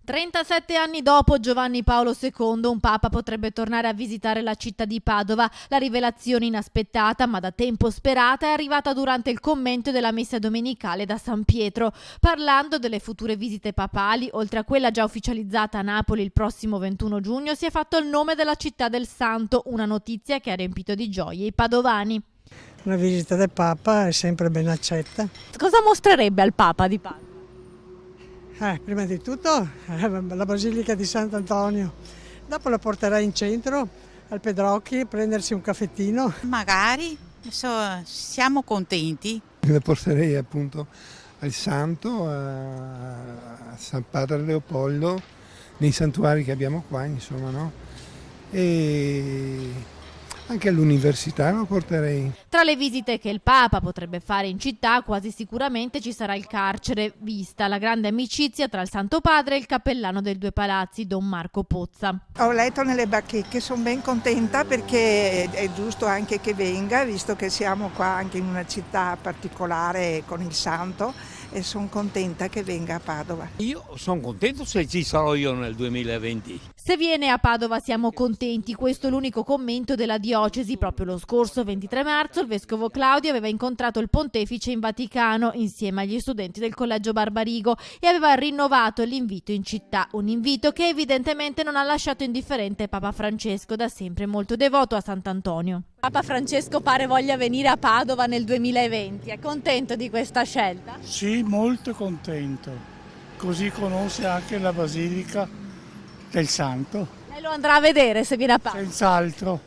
37 anni dopo Giovanni Paolo II, un papa potrebbe tornare a visitare la città di Padova. La rivelazione inaspettata, ma da tempo sperata, è arrivata durante il commento della messa domenicale da San Pietro. Parlando delle future visite papali, oltre a quella già ufficializzata a Napoli il prossimo 21 giugno, si è fatto il nome della città del Santo, una notizia che ha riempito di gioia i padovani. Una visita del Papa è sempre ben accetta. Cosa mostrerebbe al Papa di Padova? Prima di tutto la Basilica di Sant'Antonio, dopo la porterà in centro al Pedrocchi a prendersi un caffettino. Magari, siamo contenti. La porterei appunto al Santo, a San Padre Leopoldo, nei santuari che abbiamo qua, insomma, no? E anche all'università lo porterei. Tra le visite che il Papa potrebbe fare in città, quasi sicuramente ci sarà il carcere, vista la grande amicizia tra il Santo Padre e il cappellano dei due palazzi, Don Marco Pozza. Ho letto nelle bacheche, sono ben contenta perché è giusto anche che venga, visto che siamo qua anche in una città particolare con il Santo, e sono contenta che venga a Padova. Io sono contento se ci sarò io nel 2020. Se viene a Padova siamo contenti, questo è l'unico commento della diocesi. Proprio lo scorso 23 marzo il vescovo Claudio aveva incontrato il pontefice in Vaticano insieme agli studenti del collegio Barbarigo e aveva rinnovato l'invito in città, un invito che evidentemente non ha lasciato indifferente Papa Francesco, da sempre molto devoto a Sant'Antonio. Papa Francesco pare voglia venire a Padova nel 2020, è contento di questa scelta? Sì, molto contento, così conosce anche la Basilica del Santo. Lei lo andrà a vedere se viene a Padova? Senz'altro,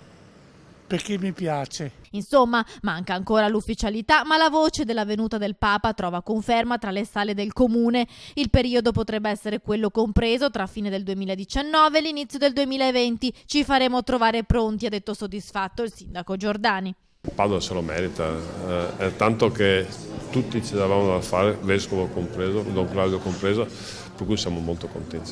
perché mi piace. Insomma, manca ancora l'ufficialità, ma la voce della venuta del Papa trova conferma tra le sale del comune. Il periodo potrebbe essere quello compreso tra fine del 2019 e l'inizio del 2020. Ci faremo trovare pronti, ha detto soddisfatto il sindaco Giordani. Padova se lo merita, è tanto che tutti ci davamo da fare, vescovo compreso, Don Claudio compreso, per cui siamo molto contenti.